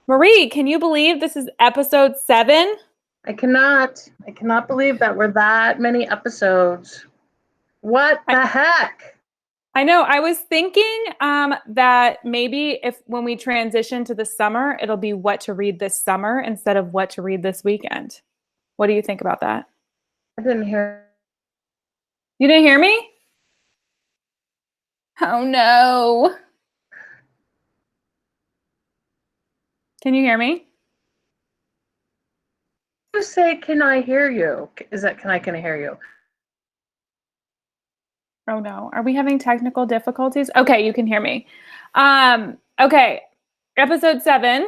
Marie, can you believe this is episode 7? I cannot believe that we're that many episodes. What the heck? I know. I was thinking that maybe when we transition to the summer, it'll be what to read this summer instead of what to read this weekend. What do you think about that? I didn't hear. You didn't hear me? Oh no. Can you hear me? You say, can I hear you? Is that can I hear you? Oh no. Are we having technical difficulties? Okay, you can hear me. Okay. Episode 7.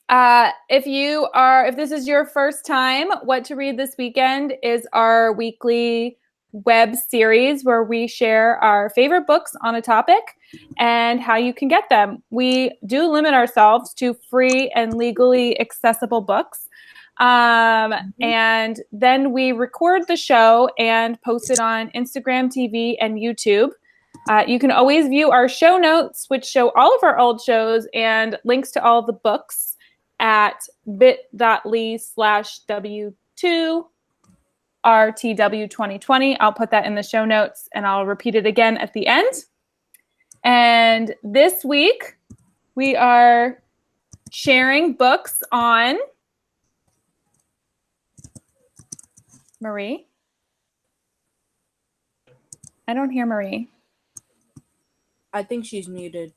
If this is your first time, What to Read This Weekend is our weekly web series where we share our favorite books on a topic and how you can get them. We do limit ourselves to free and legally accessible books. And then we record the show and post it on Instagram TV and YouTube. You can always view our show notes, which show all of our old shows and links to all of the books at bit.ly/W2RTW2020. I'll put that in the show notes and I'll repeat it again at the end. And this week we are sharing books on Marie. I don't hear Marie. I think she's muted.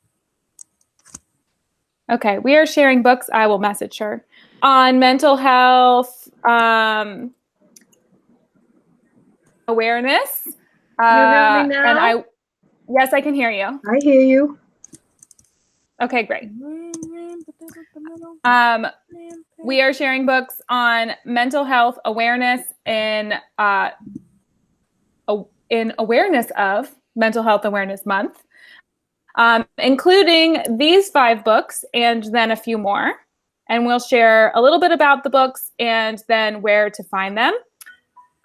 Okay, we are sharing books. I will message her on mental health awareness. Can you hear me now? Yes, I can hear you. I hear you. Okay, great. We are sharing books on mental health awareness in awareness of Mental Health Awareness Month. Including these 5 books and then a few more. And we'll share a little bit about the books and then where to find them.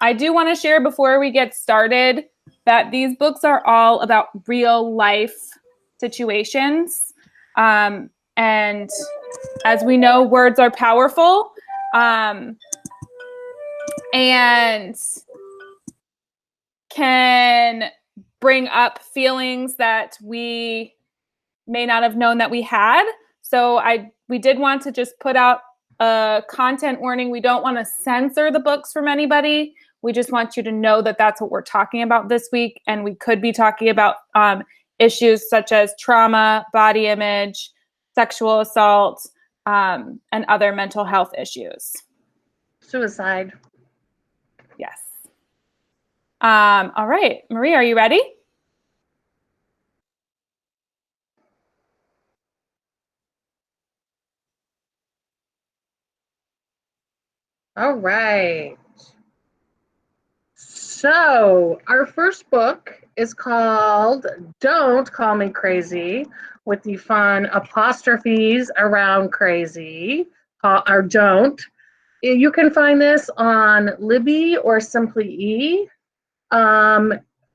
I do want to share before we get started that these books are all about real life situations. And as we know, words are powerful. And can bring up feelings that we may not have known that we had. So we did want to just put out a content warning. We don't want to censor the books from anybody. We just want you to know that that's what we're talking about this week. And we could be talking about issues such as trauma, body image, sexual assault, and other mental health issues. Suicide. Yes. All right, Marie, are you ready? All right. So our first book is called Don't Call Me Crazy, with the fun apostrophes around crazy, or don't. You can find this on Libby or SimplyE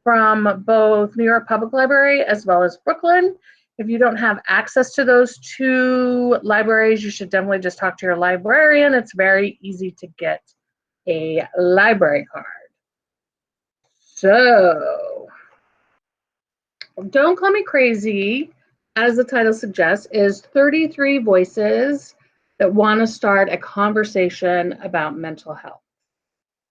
from both New York Public Library as well as Brooklyn. If you don't have access to those 2 libraries, you should definitely just talk to your librarian. It's very easy to get a library card. So, Don't Call Me Crazy, as the title suggests, is 33 voices that want to start a conversation about mental health.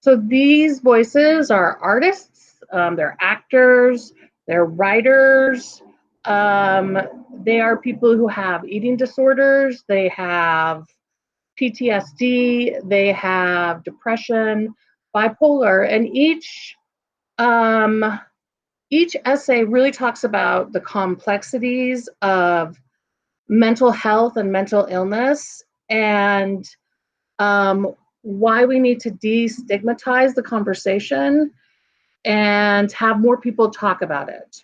So these voices are artists, they're actors, they're writers, they are people who have eating disorders, they have PTSD, they have depression, bipolar, and each essay really talks about the complexities of mental health and mental illness and why we need to destigmatize the conversation and have more people talk about it.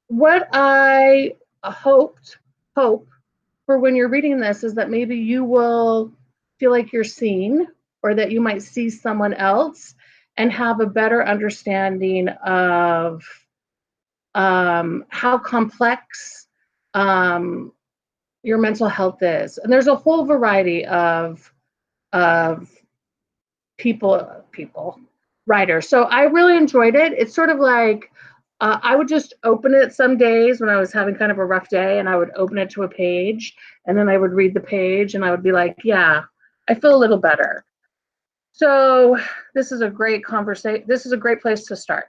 What I hope for when you're reading this is that maybe you will feel like you're seen, or that you might see someone else and have a better understanding of how complex your mental health is. And there's a whole variety of writers. So I really enjoyed it. It's sort of like I would just open it some days when I was having kind of a rough day, and I would open it to a page, and then I would read the page, and I would be like, yeah, I feel a little better. So this is a great conversation. This is a great place to start.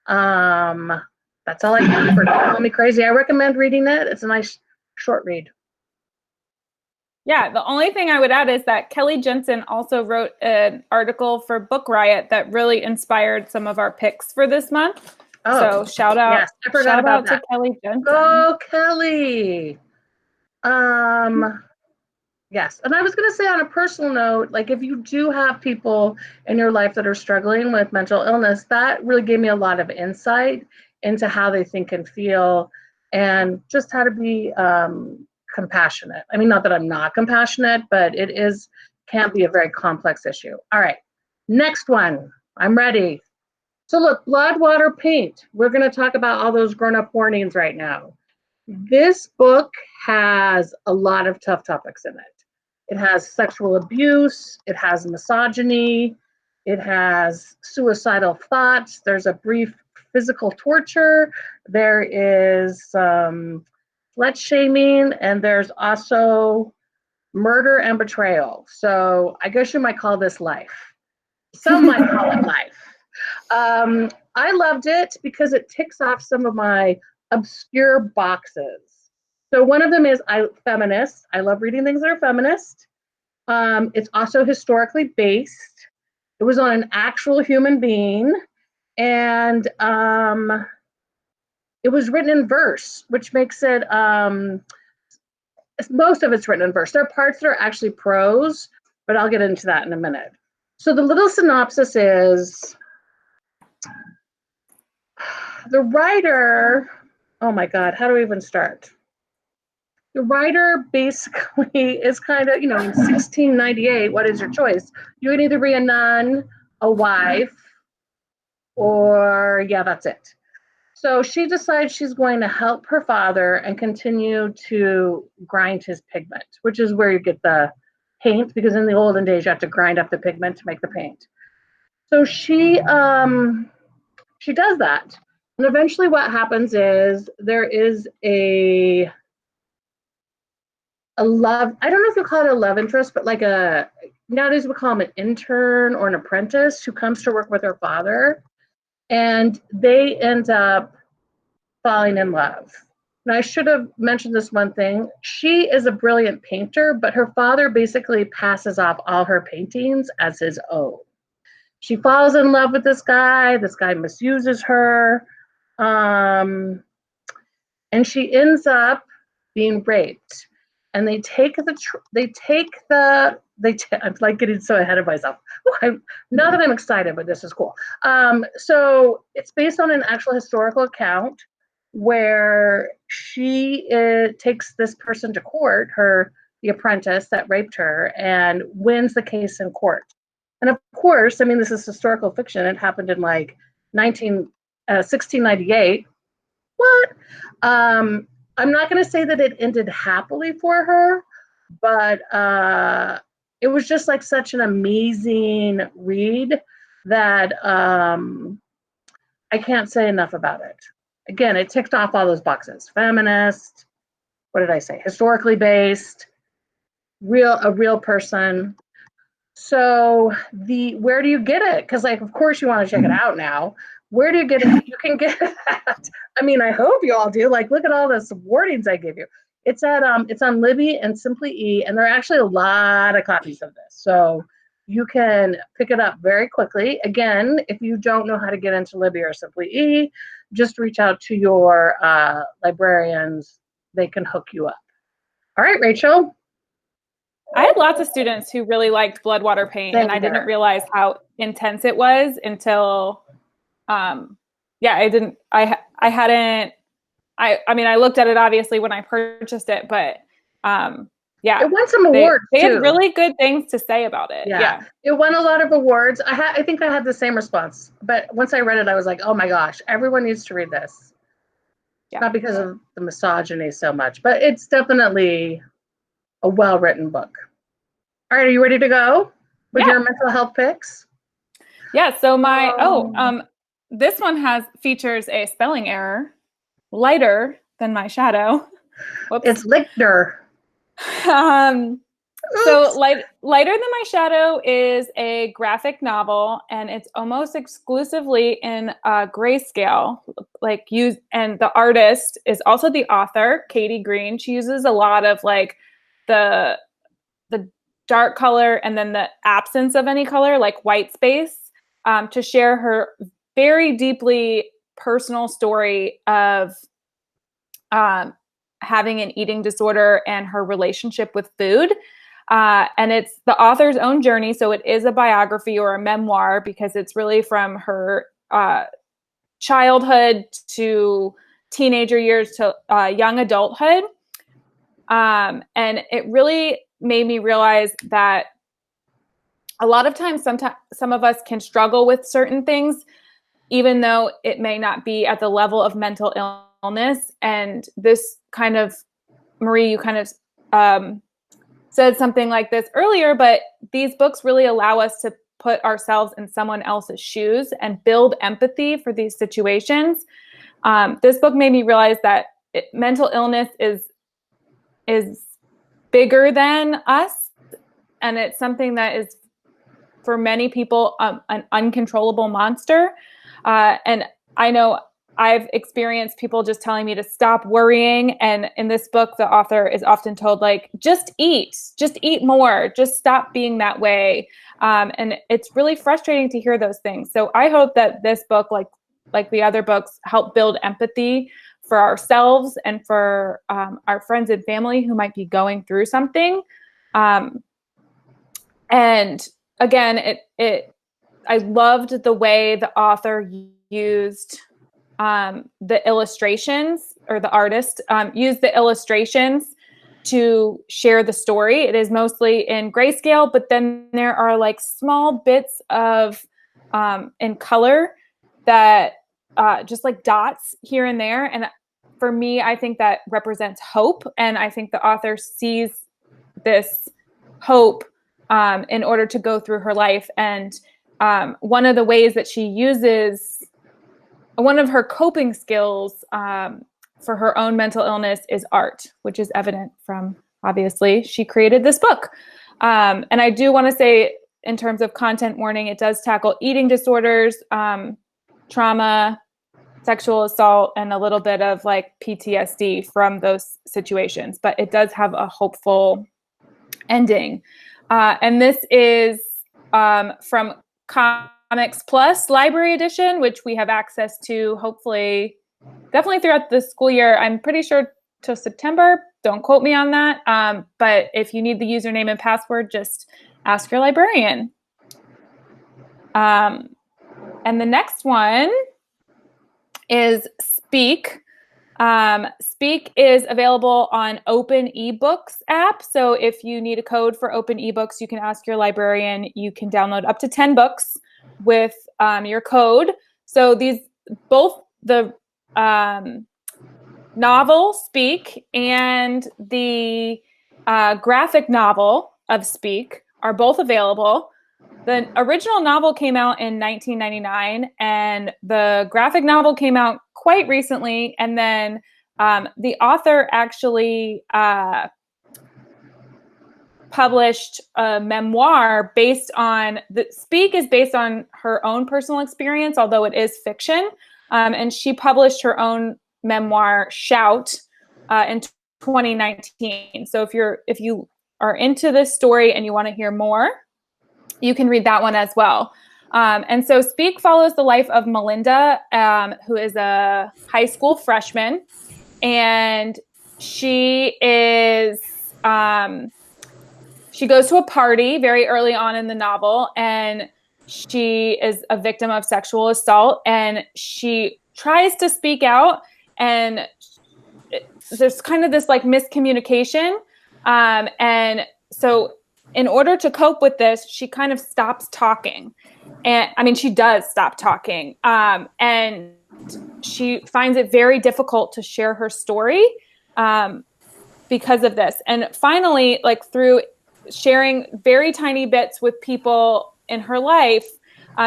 That's all I got for Call Me Crazy. I recommend reading it. It's a nice short read. Yeah, the only thing I would add is that Kelly Jensen also wrote an article for Book Riot that really inspired some of our picks for this month. So shout out, yes, I forgot about that. To Kelly Jensen. Go Kelly. Yes, and I was going to say on a personal note, like if you do have people in your life that are struggling with mental illness, that really gave me a lot of insight into how they think and feel, and just how to be compassionate. I mean, not that I'm not compassionate, but it can be a very complex issue. All right, next one. I'm ready. So look, blood, water, paint. We're going to talk about all those grown-up warnings right now. This book has a lot of tough topics in it. It has sexual abuse, it has misogyny, it has suicidal thoughts, there's a brief physical torture, there is slut shaming, and there's also murder and betrayal. So I guess you might call this life. Some might call it life. I loved it because it ticks off some of my obscure boxes. So one of them is feminist. I love reading things that are feminist. It's also historically based. It was on an actual human being, and it was written in verse, which makes it, most of it's written in verse. There are parts that are actually prose, but I'll get into that in a minute. So the little synopsis is, the writer, oh my God, how do we even start? The writer basically is kind of, in 1698, what is your choice? You can either be a nun, a wife, or yeah, that's it. So she decides she's going to help her father and continue to grind his pigment, which is where you get the paint, because in the olden days you have to grind up the pigment to make the paint. So she does that. And eventually what happens is there is a love, I don't know if you call it a love interest, but like nowadays we call him an intern or an apprentice who comes to work with her father, and they end up falling in love. Now I should have mentioned this one thing. She is a brilliant painter, but her father basically passes off all her paintings as his own. She falls in love with this guy misuses her, and she ends up being raped. And I'm like getting so ahead of myself. Now that I'm excited, but this is cool. So it's based on an actual historical account where she takes this person to court, the apprentice that raped her, and wins the case in court. And of course, I mean, this is historical fiction. It happened in like 1698. What? I'm not going to say that it ended happily for her, but it was just like such an amazing read that I can't say enough about it. Again, it ticked off all those boxes. Feminist, what did I say? Historically based, a real person. So where do you get it? Because like, of course you want to check it out now. Where do you get it? You can get that. I mean, I hope you all do. Like, look at all the warnings I gave you. It's on Libby and SimplyE, and there are actually a lot of copies of this. So you can pick it up very quickly. Again, if you don't know how to get into Libby or SimplyE, just reach out to your librarians. They can hook you up. All right, Rachel. I had lots of students who really liked Blood, Water, Paint, and I didn't realize how intense it was until, I mean, I looked at it obviously when I purchased it, but it won some awards. They had really good things to say about it. Yeah. It won a lot of awards. I think I had the same response, but once I read it, I was like, oh my gosh, everyone needs to read this. It's not because of the misogyny so much, but it's definitely a well-written book. All right, are you ready to go with your mental health picks? Yeah, so this one features a spelling error, lighter than my shadow. Whoops. It's Lichter. So Lighter Than My Shadow is a graphic novel, and it's almost exclusively in grayscale. And the artist is also the author, Katie Green. She uses a lot of like the dark color and then the absence of any color, like white space, to share her very deeply personal story of having an eating disorder and her relationship with food. And it's the author's own journey. So it is a biography or a memoir because it's really from her childhood to teenager years to young adulthood. And it really made me realize that a lot of times, some of us can struggle with certain things, even though it may not be at the level of mental illness. And this kind of, Marie, you kind of said something like this earlier, but these books really allow us to put ourselves in someone else's shoes and build empathy for these situations. This book made me realize that mental illness is bigger than us, and it's something that is, for many people, an uncontrollable monster. And I know I've experienced people just telling me to stop worrying. And in this book, the author is often told, like, just eat more, just stop being that way. And it's really frustrating to hear those things. So I hope that this book, like the other books, help build empathy for ourselves and for our friends and family who might be going through something. And again, I loved the way the author used the illustrations, or the artist used the illustrations to share the story. It is mostly in grayscale, but then there are like small bits of in color that just like dots here and there. And for me, I think that represents hope. And I think the author sees this hope in order to go through her life. And one of the ways that she uses, one of her coping skills for her own mental illness is art, which is evident from, obviously, she created this book. And I do want to say, in terms of content warning, it does tackle eating disorders, trauma, sexual assault, and a little bit of like PTSD from those situations, but it does have a hopeful ending. And this is from ComicsPlus Library Edition, which we have access to, hopefully, definitely throughout the school year. I'm pretty sure till September. Don't quote me on that. But if you need the username and password, just ask your librarian. And the next one is Speak. Speak is available on Open EBooks app. So if you need a code for Open EBooks, you can ask your librarian. You can download up to 10 books with your code. So both the novel Speak and the graphic novel of Speak are both available. The original novel came out in 1999, and the graphic novel came out quite recently. And then the author actually published a memoir based on Speak is based on her own personal experience, although it is fiction. And she published her own memoir, Shout, in 2019. So if you are into this story and you want to hear more, you can read that one as well. And so Speak follows the life of Melinda, who is a high school freshman. And she goes to a party very early on in the novel, and she is a victim of sexual assault, and she tries to speak out, and there's kind of this like miscommunication. And so in order to cope with this, she kind of stops talking. And I mean, she does stop talking. And she finds it very difficult to share her story because of this. And finally, like through sharing very tiny bits with people in her life,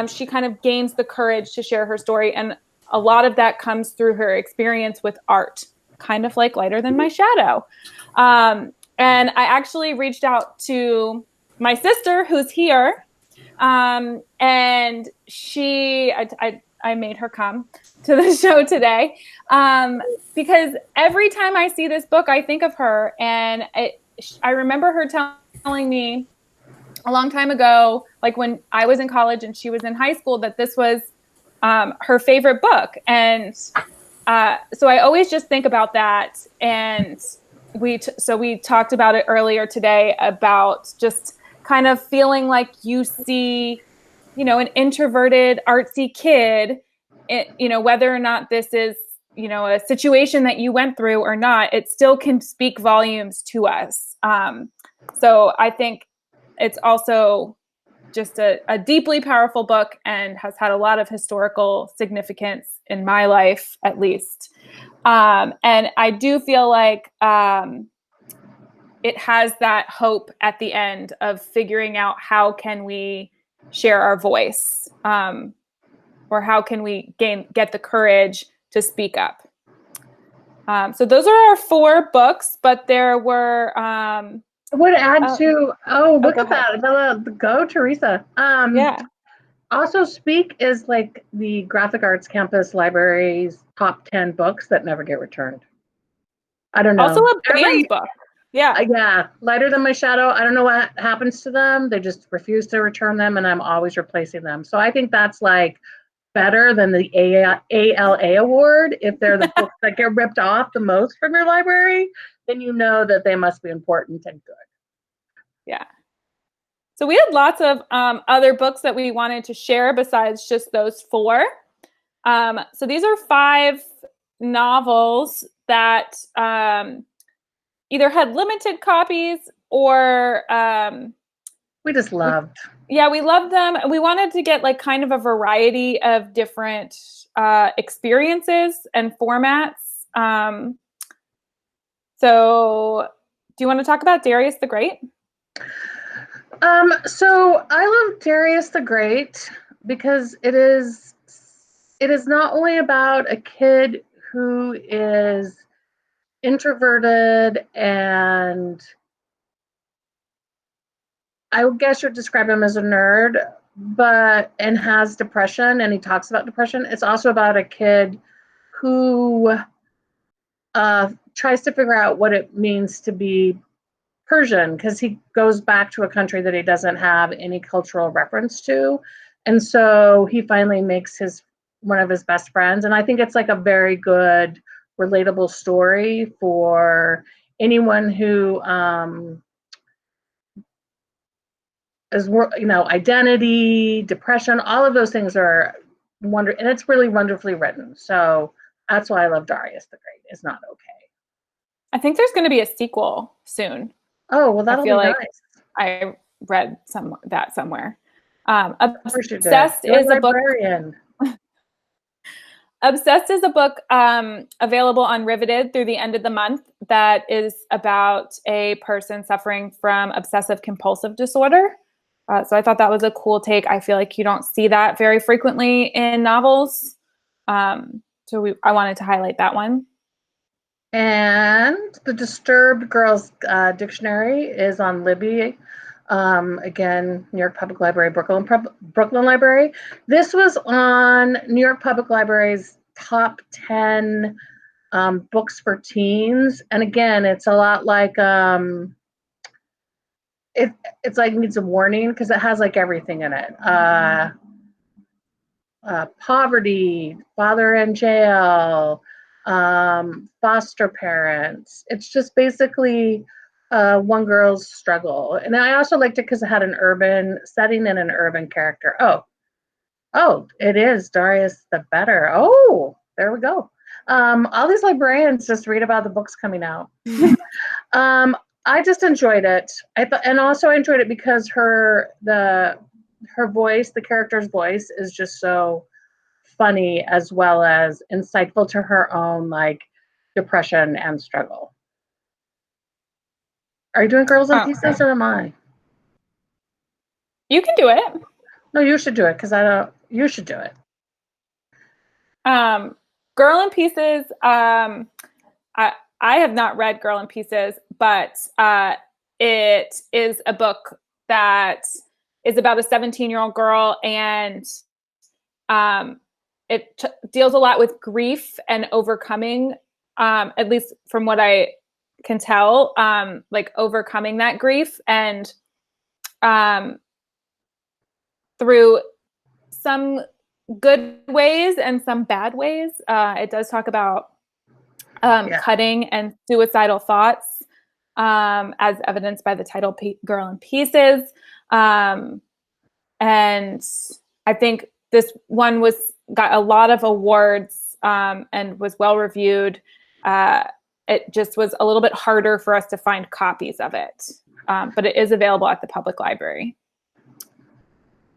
she kind of gains the courage to share her story. And a lot of that comes through her experience with art, kind of like Lighter Than My Shadow. And I actually reached out to my sister, who's here, and I made her come to the show today because every time I see this book, I think of her. And I remember her telling me a long time ago, like when I was in college and she was in high school, that this was her favorite book. And so I always just think about that. And we talked about it earlier today about just kind of feeling like you see, an introverted, artsy kid, whether or not this is, a situation that you went through or not, it still can speak volumes to us. So I think it's also just a deeply powerful book and has had a lot of historical significance in my life, at least. And I do feel like it has that hope at the end of figuring out how can we share our voice, or how can we get the courage to speak up. So those are our 4 books, but there were... I would add look at that. Go, Teresa. Yeah. Also, Speak is like the Graphic Arts Campus Library's top 10 books that never get returned. I don't know. Also a banned book. Yeah. Yeah. Lighter Than My Shadow. I don't know what happens to them. They just refuse to return them, and I'm always replacing them. So I think that's like better than the ALA award. If they're the books that get ripped off the most from your library, then you know that they must be important and good. Yeah. So we had lots of other books that we wanted to share besides just those 4. So these are 5 novels that either had limited copies or we just loved. We loved them. We wanted to get like kind of a variety of different experiences and formats. So do you want to talk about Darius the Great? So I love Darius the Great because it is not only about a kid who is introverted and I guess you'd describe him as a nerd, and has depression, and he talks about depression. It's also about a kid who tries to figure out what it means to be Persian, because he goes back to a country that he doesn't have any cultural reference to. And so he finally makes one of his best friends. And I think it's like a very good, relatable story for anyone who is, identity, depression, all of those things are wonderful. And it's really wonderfully written. So that's why I love Darius the Great. It's Not Okay. I think there's going to be a sequel soon. Oh, well, that'll be nice. I read that somewhere. Obsessed is a book. Obsessed is a book available on Riveted through the end of the month that is about a person suffering from obsessive compulsive disorder. So I thought that was a cool take. I feel like you don't see that very frequently in novels. I wanted to highlight that one. And The Disturbed Girls Dictionary is on Libby. Again, New York Public Library, Brooklyn Library. This was on New York Public Library's top 10 books for teens. And again, it's a lot like it's like needs a warning because it has like everything in it. Poverty, father in jail, foster parents. It's just basically one girl's struggle. And I also liked it because it had an urban setting and an urban character. Oh, it is Darius the Better. Oh, there we go. All these librarians just read about the books coming out. I just enjoyed it. And also I enjoyed it because her voice, the character's voice, is just so funny as well as insightful to her own like depression and struggle. Are you doing Girls in Pieces or am I? You can do it. No, you should do it because I don't. You should do it. Girl in Pieces. I have not read Girl in Pieces, but it is a book that is about a 17-year-old girl, and it deals a lot with grief and overcoming, at least from what I can tell, like overcoming that grief, and through some good ways and some bad ways. It does talk about cutting and suicidal thoughts, as evidenced by the title Girl in Pieces. And I think this one got a lot of awards and was well reviewed. It just was a little bit harder for us to find copies of it, but it is available at the public library.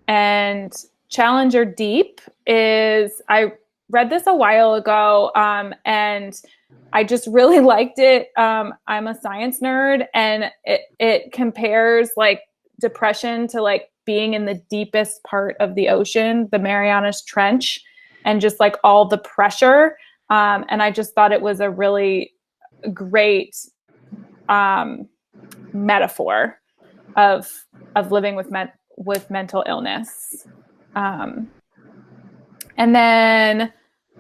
And Challenger Deep I read this a while ago, and I just really liked it. I'm a science nerd, and it compares like depression to like being in the deepest part of the ocean, the Marianas Trench, and just like all the pressure. And I just thought it was a really great metaphor of living with mental illness. And then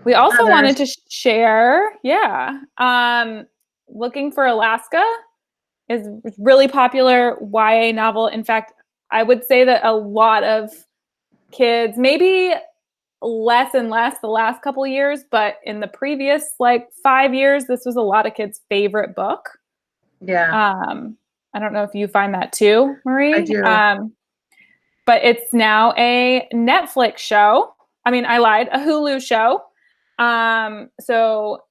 we also wanted to share, Looking for Alaska is really popular YA novel. In fact, I would say that a lot of kids, maybe less and less the last couple of years, but in the previous like 5 years, this was a lot of kids' favorite book. Yeah. I don't know if you find that too, Marie. I do. But it's now a Netflix show. I mean, I lied, a Hulu show. So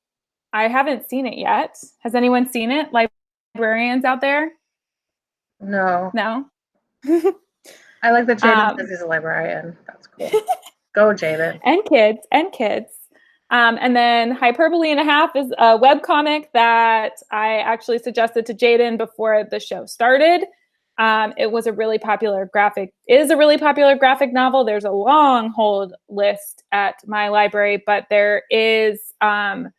I haven't seen it yet. Has anyone seen it? Librarians out there? No. I like that Jaden says he's a librarian. That's cool. Go, Jaden. And kids. And then Hyperbole and a Half is a webcomic that I actually suggested to Jaden before the show started. It is a really popular graphic novel. There's a long hold list at my library, but there is a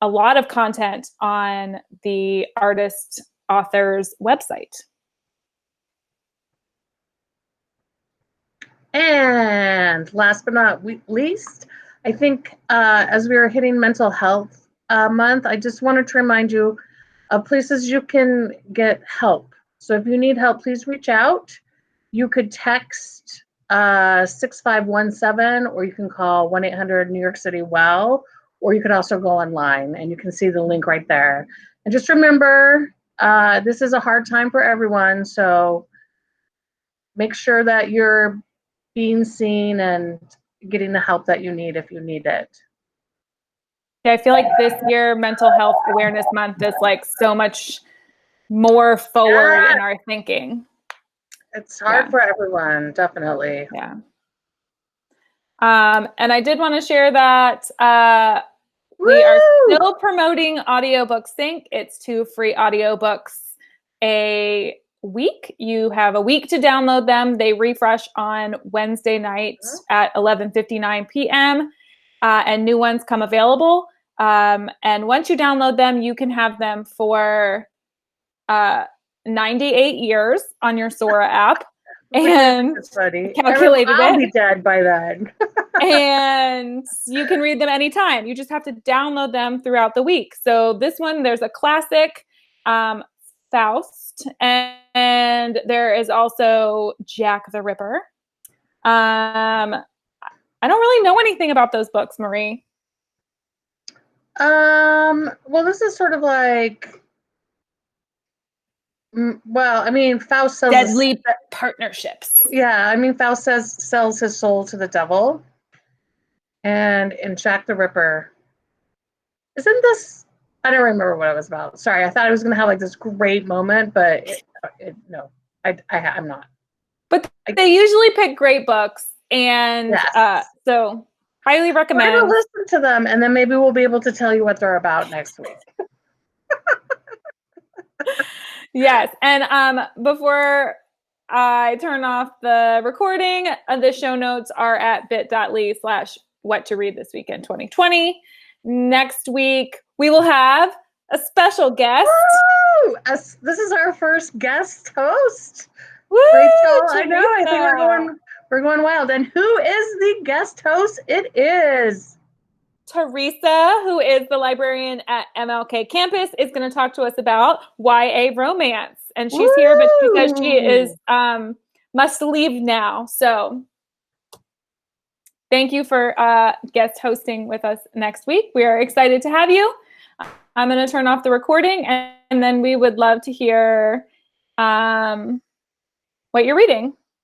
lot of content on the artist author's website. And last but not least, I think as we are hitting Mental Health Month, I just wanted to remind you of places you can get help. So if you need help, please reach out. You could text 6517, or you can call 1-800 New York City Well, or you could also go online and you can see the link right there. And just remember, this is a hard time for everyone, so make sure that you're being seen and getting the help that you need if you need it. Yeah, I feel like this year Mental Health Awareness Month is like so much more forward in our thinking. It's hard for everyone, definitely. Yeah. And I did want to share that we are still promoting Audiobooks Sync. It's 2 free audiobooks a week. You have a week to download them. They refresh on Wednesday night at 11:59 p.m. And new ones come available. And once you download them, you can have them for 98 years on your Sora app. And calculated I'll be dead by then. And you can read them anytime. You just have to download them throughout the week. So this one, there's a classic, Faust, and there is also Jack the Ripper. I don't really know anything about those books, Marie. Well, this is sort of like, well, I mean, Faust sells Deadly Partnerships. Yeah, I mean, Faust sells his soul to the devil. And in Jack the Ripper, isn't this I don't remember what it was about. Sorry, I thought I was going to have like this great moment, but no, I'm not. But they usually pick great books, and Yes. so highly We're recommend. going to listen to them, and then maybe we'll be able to tell you what they're about next week. Yes, and before I turn off the recording, the show notes are at bit.ly/what to read this weekend 2020. Next week, we will have a special guest. Woo! This is our first guest host. Woo! Rachel, Teresa. I know. I think we're going wild. And who is the guest host? It is Teresa, who is the librarian at MLK campus, is going to talk to us about YA romance. And she's here, but because she is must leave now. So thank you for guest hosting with us next week. We are excited to have you. I'm going to turn off the recording, and then we would love to hear what you're reading.